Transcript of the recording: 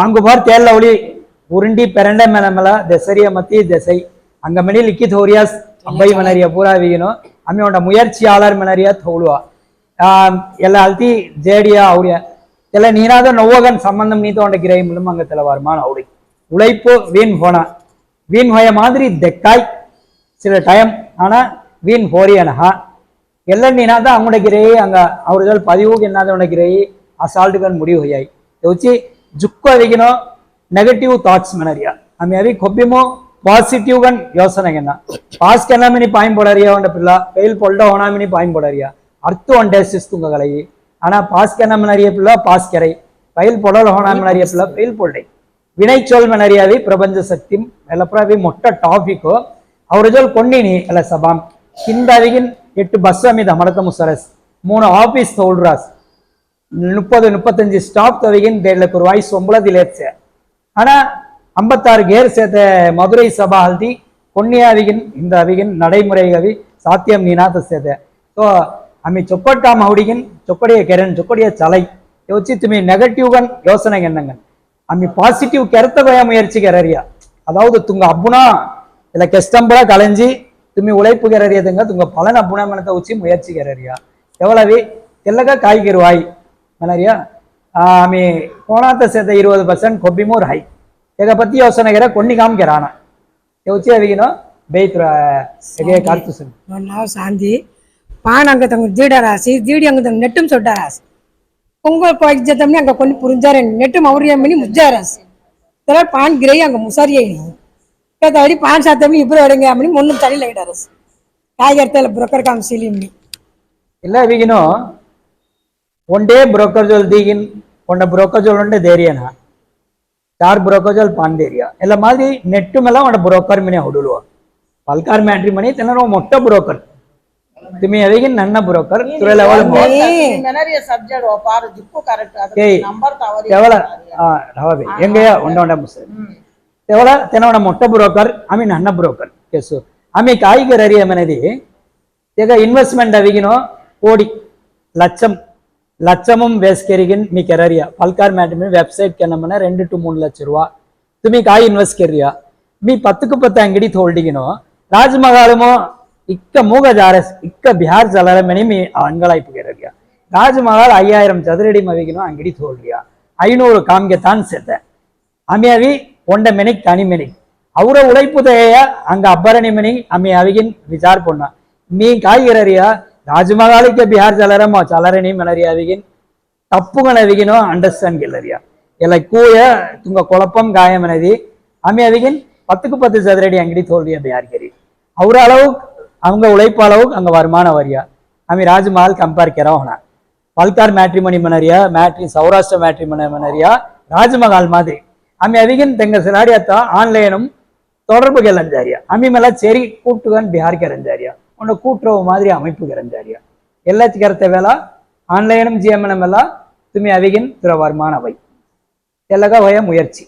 आंगुबार तेल लवली उरुंडी पेरंडे मेनमला दसरिया मती दसई अंगमनी लिखित होरियास अब्बाई मनरिया पूरा विगिनो आम्ही ओंडा मुयर्चियालर मनरिया थोलुवा ಎಲ್ಲ ಅಲ್ತಿ ಜೇಡಿಯ ಅವ್ರಿಯ ಎಲ್ಲ ನೀನಾದ ನವ್ವಗನ್ ಸಂಬಂಧம் நீ தோண்ட கிரை மூலம் அங்க தெலவாருமான அவடி உழைப்பு வீண் போனா வீண் போய மாதிரி தெக்காய் சில டைம் ஆனா வீண் போறியனஹா எல்லாம் நீனாத அவங்களோட கிரை அங்க அவர்கள் பதிவுக்கு என்னதோட கிரை அசால்ட்டுகன் முடிவு ஹோயாய் யோசி ಜುಕ್ಕು ಅವಿಗಿನೋ ನೆಗೆಟಿವ್ ಥಾಟ್ಸ್ ಮನರಿಯ ಆಮೆ ಅವಿ ಕೊಬ್ಬಿಮೋ ಪಾಸಿಟಿವ್ ಗನ್ ಯೋಸನೆಗೆನ್ನ ಪಾಸ್ ಕೆನಮಿನಿ ಪಾಯಿಂಟ್ ಪೊಡರಿಯ ಒಂಡ ಪಿಲ್ಲ ಫೇಲ್ ಪೊಲ್ಡ ಓಣಾಮಿನಿ ಪಾಯಿಂಟ್ ಪೊಡರಿಯ ಅರ್ಥ ಒಂಡೆ ಸಿಸ್ತುಂಗಗಳೈ ಆனா பாஸ் ಕೆನಮನರಿಯ ಪಿಲ್ಲ ಪಾಸ್ ಕೆರೈ ಫೇಲ್ ಪೊಡಲ ಓಣಾಮಿನರಿಯ ಪಿಲ್ಲ ಫೇಲ್ ಪೊಲ್ಡೈ ವಿನಯ್ ಚೋಲ್ ಮನರಿಯವಿ ಪ್ರಪಂಚ ಸತ್ಯಂ ಎಲ್ಲಪ್ರವಿ ಮೊಟ್ಟ ಟಾಪಿಕ್ ಅವರಜಲ್ ಕೊಂಡಿನಿ ಎಲ್ಲ ಸಭಾಂ ಕಿಂದ ಅವಿಗಿನ್ 8 ಬಸ್ ಅಮಿದ ಮಡತ ಮುಸರಸ್ 3 ಆಫೀಸ್ ತೋಲ್ರಾಸ್ 30-35 ஸ்டாப் தவிகின் 1.5 ரூபாய் சம்பளத்தில் ஏற்ற ஆனா 56 கேர் சேர்த்த மதுரை சபா ஹல்தி பொன்னியாவிகின் இந்த அவிகின் நடைமுறைகவி சாத்தியம் நீனாத சேர்த்த ஸோ அம்மி சொப்பட்டாம் ஹவுடிகின் சொக்கடிய கெரன் சொக்கடிய சலை யோசிச்சு துமி நெகட்டிவ்கன் யோசனை என்னங்க அம்மி பாசிட்டிவ் கெரத்த பய முயற்சி கெரரியா அதாவது துங்க அப்புனா இல்லை கஷ்டம்பட கலைஞ்சி துமி உழைப்பு கெரறியதுங்க துங்க பலன் அப்புனா மனத்தை வச்சு முயற்சி கெரரியா எவ்வளவு தெல்லக காய்கறிவாய் ಮನರಿಯ ಆಮಿ ಕೋಣಾತ ಸೇತ 20% ಕೊಬ್ಬಿಮೂರ್ ಹೈ ಈಗ ಪತಿ ಯೋಸನೆಗೆರ ಕೊಂಡಿ ಕಾಮ್ ಕೆರಾಣ ಯೋಚಿ ಅವಿಗಿನೋ ಬೇಯ್ತ್ರ ಎಗೆ ಕಾರ್ತು ಸನ್ ನಾವು ಸಾಂದಿ ಪಾನ್ ಅಂಗ ತಂಗ ಜೀಡ ರಾಸಿ ಜೀಡಿ ಅಂಗ ತಂಗ ನೆಟ್ಟುಂ ಸೊಡ್ಡ ರಾಸಿ பொங்கல் பாய்ச்சதம்னு அங்க கொண்டு புரிஞ்சாரு நெட்டும் அவரியம் பண்ணி முஜாராசி இதெல்லாம் பான் கிரை அங்க முசாரியே கேட்டாடி பான் சாத்தம்னு இப்படி வருங்க அப்படின்னு ஒன்றும் தள்ளியில் கிட்டாரஸ் காய்கறில புரோக்கர் காம் சீலிம்னி ಇಲ್ಲ ಅವಿಗಿನೋ ಒಂದೇ ಬ್ರೋಕರ್ ಜೋಲ್ ದೀಗಿನ್ ಒಂದ ಬ್ರೋಕರ್ ಜೋಲ್ ಒಂದೇ ದೇರಿಯನ 4 ಬ್ರೋಕರ್ ಜೋಲ್ ಪಾನ್ ದೇರಿಯಾ ಎಲ್ಲ ಮಾದ್ರಿ ನೆಟ್ಟು ಮೇಲೆ ಒಂದ ಬ್ರೋಕರ್ ಮಿನಿ ಹೊಡುಳುವ ಪಲ್ಕಾರ್ ಮ್ಯಾಟ್ರಿಮನಿ ತೆನರೋ ಮೊಟ್ಟ ಬ್ರೋಕರ್ ತುಮಿ ಅವಿಗಿನ್ ನನ್ನ ಬ್ರೋಕರ್ ತುರೆ ಲೆವೆಲ್ ಮೆನರಿಯ ಸಬ್ಜೆಕ್ಟ್ ಓಪಾರ್ ಜಿಪ್ಪು ಕರೆಕ್ಟ್ ಅದು ನಂಬರ್ ತವರಿ ತೆವಳ ರವಬೆ ಎಂಗಯ ಒಂದ ಮುಸ ತೆವಳ ತೆನವನ ಮೊಟ್ಟ ಬ್ರೋಕರ್ ಆಮಿ ನನ್ನ ಬ್ರೋಕರ್ ಕೇಸು ಆಮಿ ಕಾಯಿಗರರಿಯ ಮನೆದಿ ಈಗ ಇನ್ವೆಸ್ಟ್ಮೆಂಟ್ ಅವಿಗಿನೋ ಕೋಡಿ லட்சமும் வேஸ்கெரிகின் மீ கெரரியா பல்கார் மேட்ரிமனி வெப்சைட் கென்னமன 2 to 3 லட்ச ரூபா துமி காய் இன்வெஸ்ட் கெரியா மீ 10க்கு 10 ಅಂಗಡಿ ತೋಲ್ಡಿಗಿನೋ ರಾಜಮಗಾಲಮೋ ಇಕ್ಕ ಮೂಗ ಜಾರಸ್ ಇಕ್ಕ ಬಿಹಾರ್ ಜಲರ ಮನಿ ಮೀ ಅಂಗಳಾಯ್ಪು ಕெரரியா ರಾಜಮಗಾಲ 5000 ಚದರಡಿ ಮವಿಗಿನೋ ಅಂಗಡಿ ತೋಲ್ರಿಯಾ 500 ಕಾಮ್ಗೆ ತಾನ್ ಸೇತೆ ಅಮಿಯಾವಿ ಒಂಡ ಮೆನಿಕ್ ತನಿ ಮೆನಿಕ್ ಅವರ ಉழைப்புதைய அங்க ಅಬ್ಬರಣಿ ಮನಿ ಅಮಿ ಅವಿಗಿನ್ ವಿಚಾರ ಪೊಣ್ಣ மீ காய் கெரரியா ರಾಜಮಗಾಲಿಕೆ ಬಿಹಾರ್ ಜಲರಮೋ ಚಲರಣಿ ಮನರಿಯಾವಿಗಿನ್ ತಪ್ಪುಗಳ ಅವಿಗಿನೋ ಅಂಡರ್ಸ್ಟ್ಯಾಂಡ್ ಗೆಲ್ಲರಿಯಾ ಎಲ್ಲ ಕೂಯ ತುಂಗ ಕೊಳಪಂ ಗಾಯಂ అనేది ಆಮಿ ಅವಿಗಿನ್ 10க்கு 10 சதுரடி ಅಂಗಡಿ தோல்வியா ಬಿಹಾರ್ ಗೆರಿ ಅವರ அளவு அவங்க உழைப்பு அளவு அங்க வருமானம் வரியா ஆமி ராஜமஹால் கம்பேர் கெரா ಹೋಣ பல்கார் மேட்ரிமனி மனரியா மேட்ரி சௌராஷ்டிர மேட்ரிமனி மனரியா ராஜமஹால் மாதிரி ஆமி ಅವಿಗಿನ್ ತೆಂಗ ಸಿನಾರಿಯತ್ತ ಆನ್ಲೈನಂ தொடர்பு ಗೆಲ್ಲಂಜಾರಿಯಾ ಆಮಿ ಮೇಲ ಸೇರಿ ಕೂಟುಗನ್ ಬಿಹಾರ್ ಗೆರಂಜಾರಿಯಾ உன்னை கூட்டுறவு மாதிரி அமைப்பு கிரஞ்சாரியா எல்லாத்துக்கு கருத்த வேலை ஆன்லைனும் ஜிஎம்எனம் எல்லாம் துமி அவிகின் பிற வருமான வை எல்லாக வய முயற்சி